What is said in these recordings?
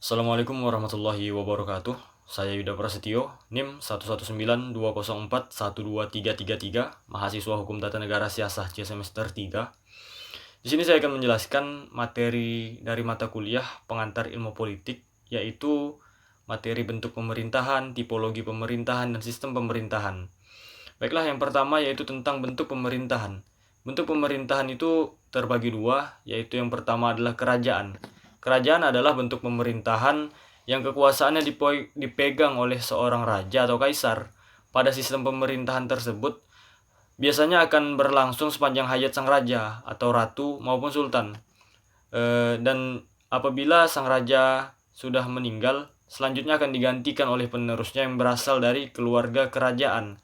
Assalamualaikum warahmatullahi wabarakatuh. Saya Yuda Prasetyo, NIM 11920412333, mahasiswa Hukum Tata Negara Siasah C semester 3. Di sini saya akan menjelaskan materi dari mata kuliah pengantar ilmu politik, yaitu materi bentuk pemerintahan, tipologi pemerintahan, dan sistem pemerintahan. Baiklah, yang pertama yaitu tentang bentuk pemerintahan. Bentuk pemerintahan itu terbagi dua, yaitu yang pertama adalah kerajaan. Kerajaan adalah bentuk pemerintahan yang kekuasaannya dipegang oleh seorang raja atau kaisar. Pada sistem pemerintahan tersebut, biasanya akan berlangsung sepanjang hayat sang raja atau ratu maupun sultan. Dan apabila sang raja sudah meninggal, selanjutnya akan digantikan oleh penerusnya yang berasal dari keluarga kerajaan.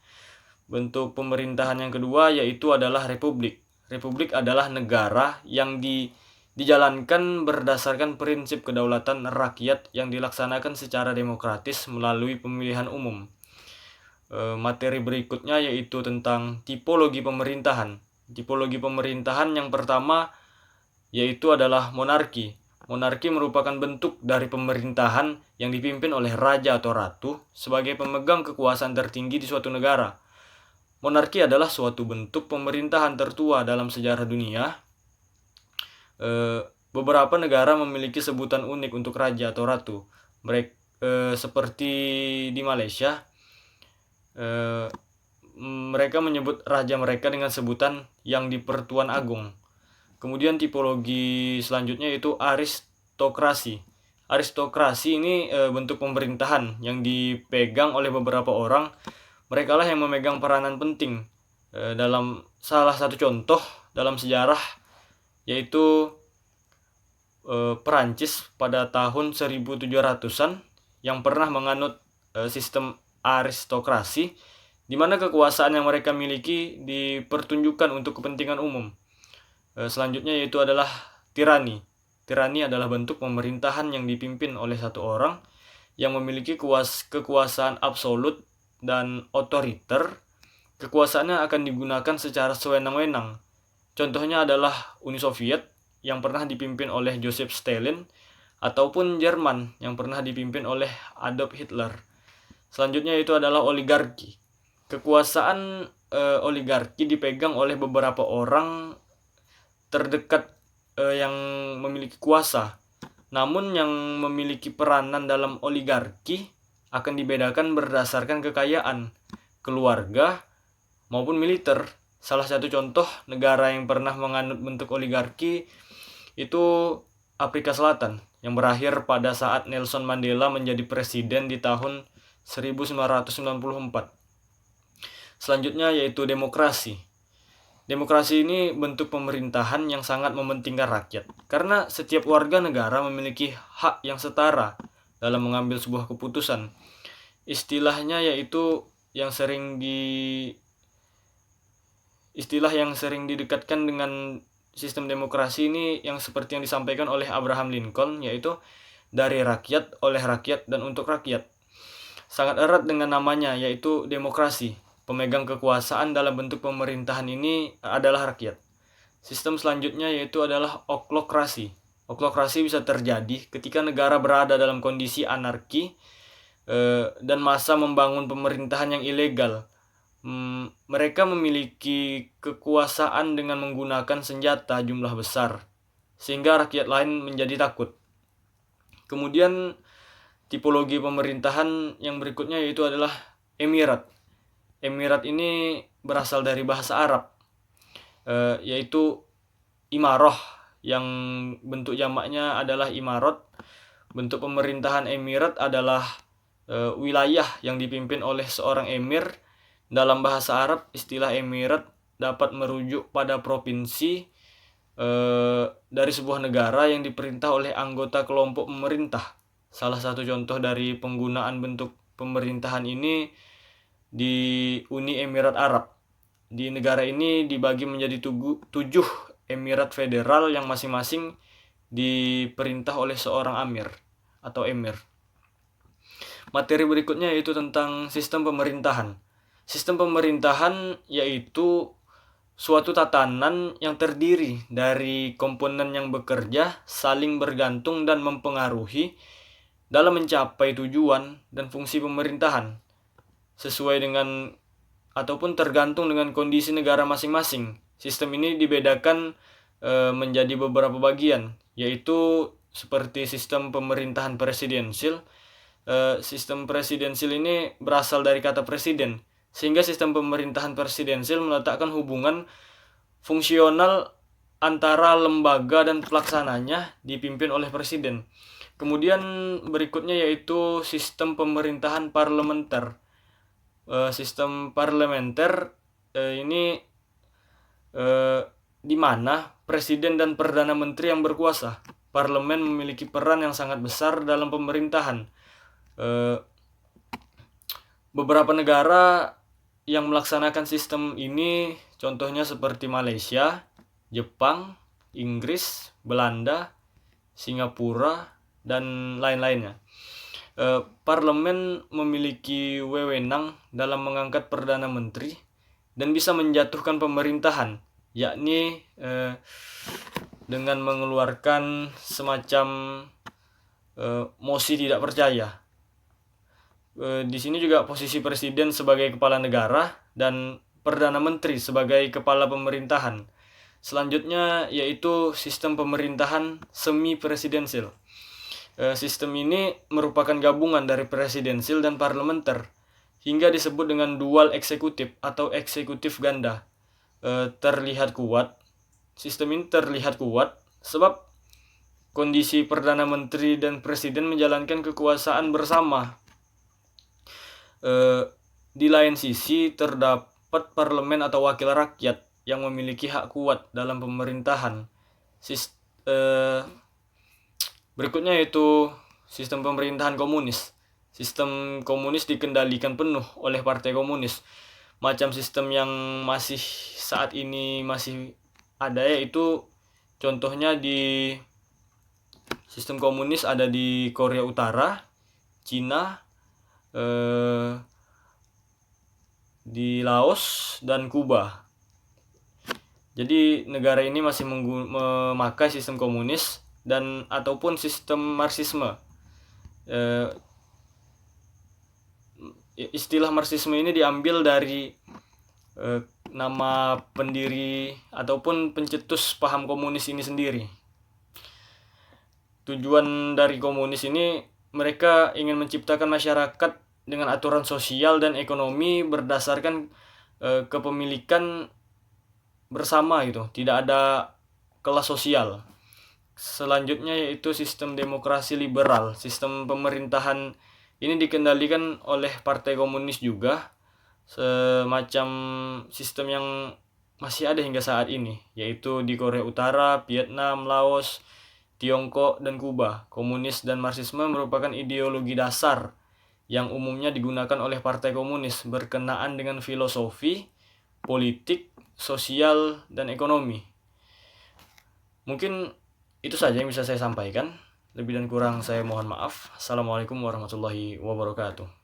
Bentuk pemerintahan yang kedua yaitu adalah republik. Republik adalah negara yang dijalankan berdasarkan prinsip kedaulatan rakyat yang dilaksanakan secara demokratis melalui pemilihan umum. Materi berikutnya yaitu tentang tipologi pemerintahan. Tipologi pemerintahan yang pertama yaitu adalah monarki. Monarki merupakan bentuk dari pemerintahan yang dipimpin oleh raja atau ratu sebagai pemegang kekuasaan tertinggi di suatu negara. Monarki adalah suatu bentuk pemerintahan tertua dalam sejarah dunia. Beberapa negara memiliki sebutan unik untuk raja atau ratu. Seperti di Malaysia, mereka menyebut raja mereka dengan sebutan Yang di-Pertuan Agung. Kemudian tipologi selanjutnya yaitu aristokrasi. Aristokrasi ini bentuk pemerintahan yang dipegang oleh beberapa orang. Mereka lah yang memegang peranan penting dalam salah satu contoh dalam sejarah yaitu Perancis pada tahun 1700-an yang pernah menganut sistem aristokrasi di mana kekuasaan yang mereka miliki dipertunjukkan untuk kepentingan umum. Selanjutnya yaitu adalah tirani. Tirani adalah bentuk pemerintahan yang dipimpin oleh satu orang yang memiliki kekuasaan absolut dan otoriter. Kekuasaannya akan digunakan secara sewenang-wenang. Contohnya adalah Uni Soviet yang pernah dipimpin oleh Joseph Stalin ataupun Jerman yang pernah dipimpin oleh Adolf Hitler. Selanjutnya itu adalah oligarki. Kekuasaan oligarki dipegang oleh beberapa orang terdekat yang memiliki kuasa. Namun yang memiliki peranan dalam oligarki akan dibedakan berdasarkan kekayaan, keluarga, maupun militer. Salah satu contoh negara yang pernah menganut bentuk oligarki itu Afrika Selatan yang berakhir pada saat Nelson Mandela menjadi presiden di tahun 1994. Selanjutnya yaitu demokrasi. Demokrasi ini bentuk pemerintahan yang sangat mementingkan rakyat karena setiap warga negara memiliki hak yang setara dalam mengambil sebuah keputusan. Istilahnya yaitu yang sering didekatkan dengan sistem demokrasi ini yang seperti yang disampaikan oleh Abraham Lincoln, yaitu dari rakyat, oleh rakyat, dan untuk rakyat. Sangat erat dengan namanya, yaitu demokrasi. Pemegang kekuasaan dalam bentuk pemerintahan ini adalah rakyat. Sistem selanjutnya yaitu adalah oklokrasi. Oklokrasi bisa terjadi ketika negara berada dalam kondisi anarki dan masa membangun pemerintahan yang ilegal. Mereka memiliki kekuasaan dengan menggunakan senjata jumlah besar sehingga rakyat lain menjadi takut. Kemudian tipologi pemerintahan yang berikutnya yaitu adalah emirat. Emirat ini berasal dari bahasa Arab, yaitu imaroh yang bentuk jamaknya adalah imarot. Bentuk pemerintahan emirat adalah wilayah yang dipimpin oleh seorang emir. Dalam bahasa Arab, istilah emirat dapat merujuk pada provinsi dari sebuah negara yang diperintah oleh anggota kelompok pemerintah. Salah satu contoh dari penggunaan bentuk pemerintahan ini di Uni Emirat Arab. Di negara ini dibagi menjadi 7 emirat federal yang masing-masing diperintah oleh seorang amir atau emir. Materi berikutnya yaitu tentang sistem pemerintahan. Sistem pemerintahan yaitu suatu tatanan yang terdiri dari komponen yang bekerja, saling bergantung dan mempengaruhi dalam mencapai tujuan dan fungsi pemerintahan sesuai dengan ataupun tergantung dengan kondisi negara masing-masing. Sistem ini dibedakan menjadi beberapa bagian, yaitu seperti sistem pemerintahan presidensil. Sistem presidensil ini berasal dari kata presiden, sehingga sistem pemerintahan presidensil meletakkan hubungan fungsional antara lembaga dan pelaksananya dipimpin oleh presiden. Kemudian berikutnya yaitu sistem pemerintahan parlementer. Sistem parlementer ini di mana presiden dan perdana menteri yang berkuasa. Parlemen memiliki peran yang sangat besar dalam pemerintahan. Beberapa negara yang melaksanakan sistem ini contohnya seperti Malaysia, Jepang, Inggris, Belanda, Singapura, dan lain-lainnya. Parlemen memiliki wewenang dalam mengangkat perdana menteri dan bisa menjatuhkan pemerintahan, yakni dengan mengeluarkan semacam mosi tidak percaya. Di sini juga posisi presiden sebagai kepala negara dan perdana menteri sebagai kepala pemerintahan. Selanjutnya yaitu sistem pemerintahan semi presidensil. Sistem ini merupakan gabungan dari presidensil dan parlementer, hingga disebut dengan dual eksekutif atau eksekutif ganda. Terlihat kuat. Sistem ini terlihat kuat sebab kondisi perdana menteri dan presiden menjalankan kekuasaan bersama. Di lain sisi terdapat parlemen atau wakil rakyat yang memiliki hak kuat dalam pemerintahan. Berikutnya yaitu sistem pemerintahan komunis. Sistem komunis dikendalikan penuh oleh partai komunis. Macam sistem yang masih saat ini masih ada yaitu contohnya di sistem komunis ada di Korea Utara, Cina, di Laos dan Kuba. Jadi negara ini masih memakai sistem komunis dan ataupun sistem marxisme. Istilah marxisme ini diambil dari nama pendiri ataupun pencetus paham komunis ini sendiri. Tujuan dari komunis ini mereka ingin menciptakan masyarakat dengan aturan sosial dan ekonomi berdasarkan kepemilikan bersama gitu, tidak ada kelas sosial. Selanjutnya yaitu sistem demokrasi liberal. Sistem pemerintahan ini dikendalikan oleh partai komunis juga, semacam sistem yang masih ada hingga saat ini, yaitu di Korea Utara, Vietnam, Laos, Tiongkok, dan Kuba. Komunis dan marxisme merupakan ideologi dasar yang umumnya digunakan oleh partai komunis berkenaan dengan filosofi, politik, sosial, dan ekonomi. Mungkin itu saja yang bisa saya sampaikan. Lebih dan kurang saya mohon maaf. Assalamualaikum warahmatullahi wabarakatuh.